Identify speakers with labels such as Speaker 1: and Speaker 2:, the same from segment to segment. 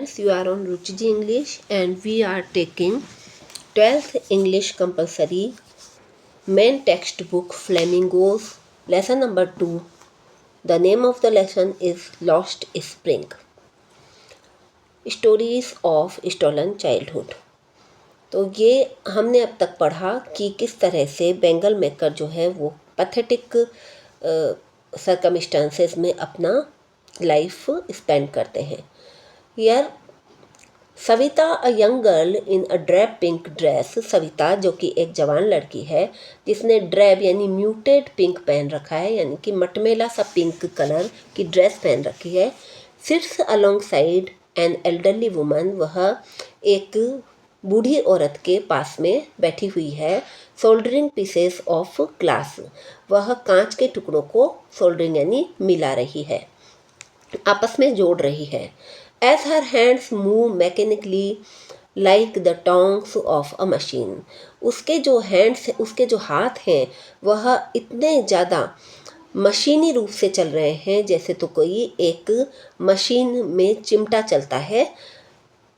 Speaker 1: You are on Ruchiji English and we are taking 12th English compulsory main textbook Flamingos lesson number 2. The name of the lesson is Lost Spring. Stories of Stolen Childhood. तो ये हमने अब तक पढ़ा कि किस तरह से बेंगल मेकर जो है वो पैथेटिक सर्कमस्टांसेस में अपना लाइफ स्पेंड करते हैं. यार Savita a young girl in a drab pink dress. Savita जो कि एक जवान लड़की है जिसने ड्रैब यानी म्यूटेड पिंक पहन रखा है, यानी कि मटमेला सा पिंक कलर की ड्रेस पहन रखी है. Sits alongside an elderly woman. वह एक बूढ़ी औरत के पास में बैठी हुई है. Soldering pieces of glass. वह कांच के टुकड़ों को सोल्डरिंग यानी मिला रही है, आपस में जोड़ रही है. As her hands move mechanically like the tongs of a machine. उसके जो हैंड्स, उसके जो हाथ हैं वह इतने ज़्यादा मशीनी रूप से चल रहे हैं जैसे तो कोई एक मशीन में चिमटा चलता है,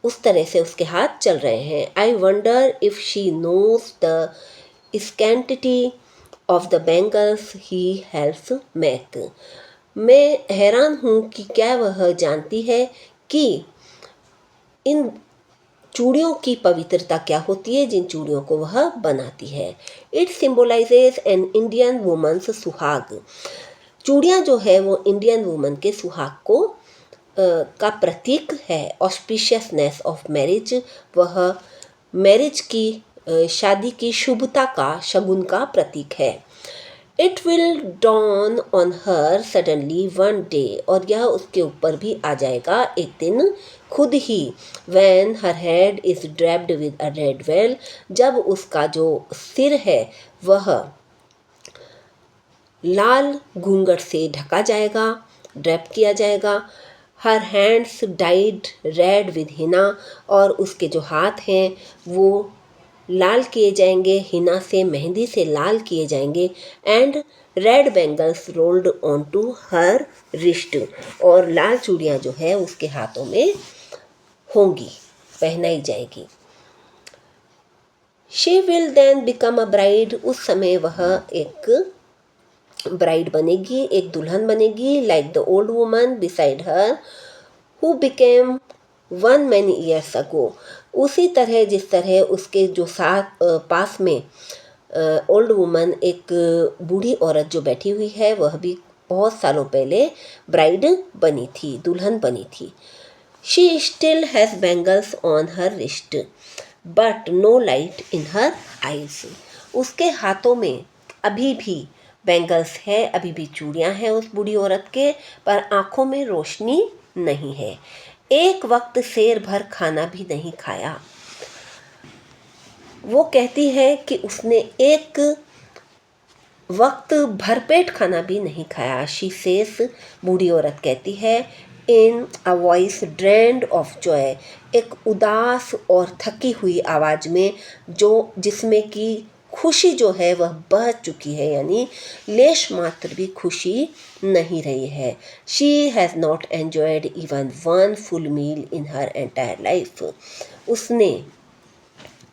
Speaker 1: उस तरह से उसके हाथ चल रहे हैं. I wonder if she knows the scanty of the bangles he helps make. मैं हैरान हूँ कि क्या वह जानती है कि इन चूड़ियों की पवित्रता क्या होती है जिन चूड़ियों को वह बनाती है. It symbolises an Indian woman's suhag. चूड़ियाँ जो है वो इंडियन वुमन के सुहाग को का प्रतीक है. Auspiciousness of marriage. वह मैरिज की शादी की शुभता का, शगुन का प्रतीक है. It will dawn on her suddenly one day. और यह उसके ऊपर भी आ जाएगा एक दिन खुद ही. When her head is draped with a red veil. जब उसका जो सिर है वह लाल घूंघट से ढका जाएगा, ड्रैप किया जाएगा. Her hands dyed red with henna. और उसके जो हाथ हैं वो लाल किए जाएंगे हिना से, मेहंदी से लाल किए जाएंगे. And red bangles rolled on to her wrist. और लाल चूड़ियाँ जो है उसके हाथों में होंगी, पहनाई जाएगी. She will then become a bride. उस समय वह एक ब्राइड बनेगी, एक दुल्हन बनेगी. Like the old woman beside her who became one many years ago. उसी तरह जिस तरह उसके जो साथ पास में ओल्ड वुमन, एक बूढ़ी औरत जो बैठी हुई है, वह भी बहुत सालों पहले ब्राइड बनी थी, दुल्हन बनी थी. She still has bangles on her wrist but no light in her eyes. उसके हाथों में अभी भी बैंगल्स है, अभी भी चूड़ियाँ हैं उस बूढ़ी औरत के, पर आँखों में रोशनी नहीं है. एक वक्त शेर भर खाना भी नहीं खाया. वो कहती है कि उसने एक वक्त भरपेट खाना भी नहीं खाया. She says. बूढ़ी औरत कहती है in a voice drained of joy. एक उदास और थकी हुई आवाज़ में, जो जिसमें कि खुशी जो है वह बह चुकी है, यानी लेश मात्र भी खुशी नहीं रही है. She has not enjoyed even one full meal in her entire life. उसने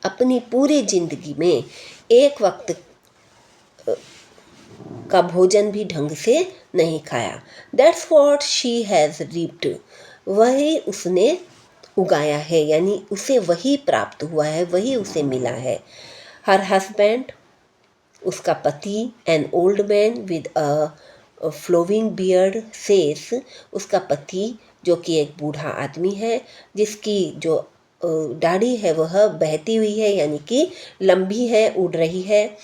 Speaker 1: अपनी पूरी जिंदगी में एक वक्त का भोजन भी ढंग से नहीं खाया. That's what she has reaped. वही उसने उगाया है, यानी उसे वही प्राप्त हुआ है, वही उसे मिला है. Her husband. उसका पति. An old man with a flowing beard says. उसका पति जो कि एक बूढ़ा आदमी है जिसकी जो दाढ़ी है वह बहती हुई है, यानी कि लंबी है, उड़ रही है.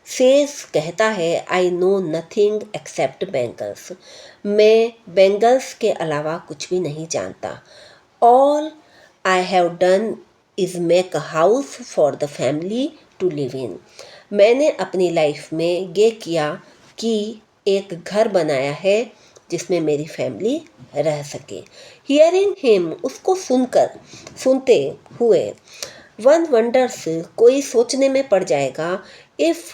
Speaker 1: सेस कहता है I know nothing except bangles. मैं बैंगल्स के अलावा कुछ भी नहीं जानता. All I have done is make a house for the family to live in. मैंने अपनी लाइफ में ये किया कि एक घर बनाया है जिसमें मेरी फैमिली रह सके. Hearing him. उसको सुनते हुए. One wonders. कोई सोचने में पड़ जाएगा. If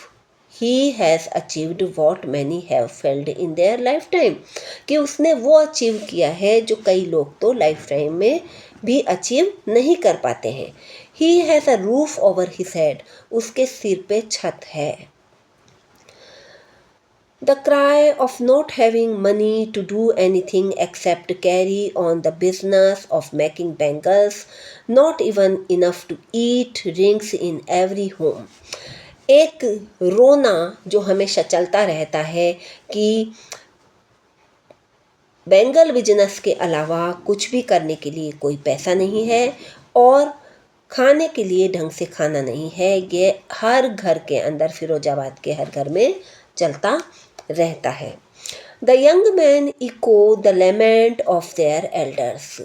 Speaker 1: he has achieved what many have failed in their life time. कि उसने वो अचीव किया है जो कई लोग तो लाइफ टाइम में भी अचीव नहीं कर पाते हैं। He has a roof over his head, उसके सिर पे छत है। The cry of not having money to do anything except carry on the business of making bangles, not even enough to eat, rings in every home. एक रोना जो हमेशा चलता रहता है कि बैंगल बिजनेस के अलावा कुछ भी करने के लिए कोई पैसा नहीं है और खाने के लिए ढंग से खाना नहीं है। ये हर घर के अंदर, फिरोजाबाद के हर घर में चलता रहता है। The young man echo the lament of their elders,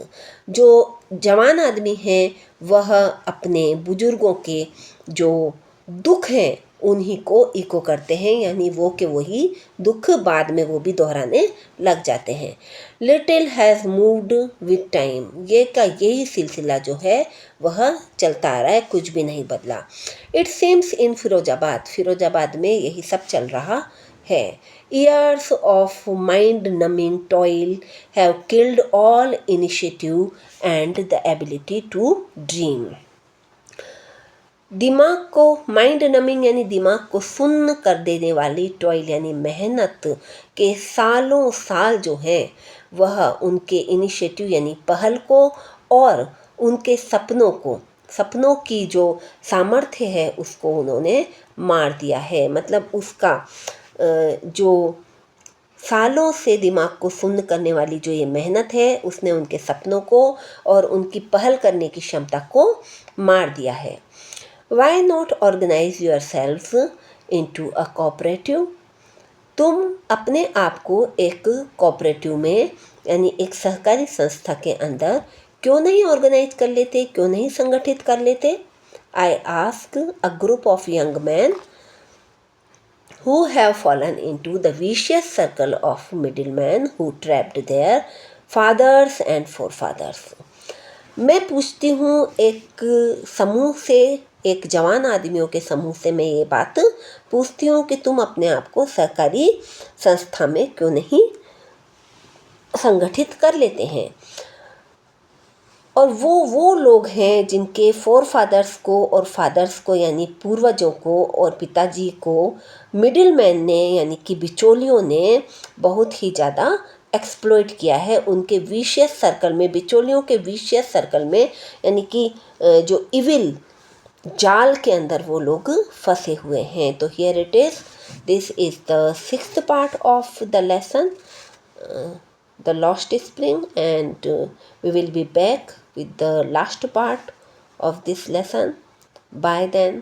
Speaker 1: जो जवान आदमी हैं वह अपने बुजुर्गों के जो दुख हैं उन्हीं को इको करते हैं, यानी वो के वही दुख बाद में वो भी दोहराने लग जाते हैं। Little has moved with time, ये का यही सिलसिला जो है वह चलता आ रहा है, कुछ भी नहीं बदला। It seems in Firozabad, Firozabad में यही सब चल रहा है। Years of mind-numbing toil have killed all initiative and the ability to dream. दिमाग को माइंड नमिंग यानी दिमाग को सुन्न कर देने वाली टॉयल यानी मेहनत के सालों साल जो हैं वह उनके इनिशिएटिव यानी पहल को और उनके सपनों की जो सामर्थ्य है उसको उन्होंने मार दिया है। मतलब उसका जो सालों से दिमाग को सुन्न करने वाली जो ये मेहनत है उसने उनके सपनों को और उनकी पहल करने की क्षमता को मार दिया है। Why not organise yourself into a cooperative, तुम अपने आप को एक कोऑपरेटिव में यानी एक सहकारी संस्था के अंदर क्यों नहीं ऑर्गेनाइज कर लेते, क्यों नहीं संगठित कर लेते। I ask a group of young man who have fallen into the vicious circle of middlemen who trapped their fathers and forefathers. मैं पूछती हूँ एक समूह से, एक जवान आदमियों के समूह से मैं ये बात पूछती हूँ कि तुम अपने आप को सहकारी संस्था में क्यों नहीं संगठित कर लेते हैं। और वो लोग हैं जिनके फोर फादर्स को और फादर्स को यानी पूर्वजों को और पिताजी को मिडिल मैन ने यानी कि बिचौलियों ने बहुत ही ज़्यादा एक्सप्लॉइट किया है। उनके विशियस सर्कल में, बिचौलियों के विशियस सर्कल में यानी कि जो इविल जाल के अंदर वो लोग फंसे हुए हैं। तो here it is, this is the 6th part of the lesson, the lost spring, and we will be back with the last part of this lesson. Bye then.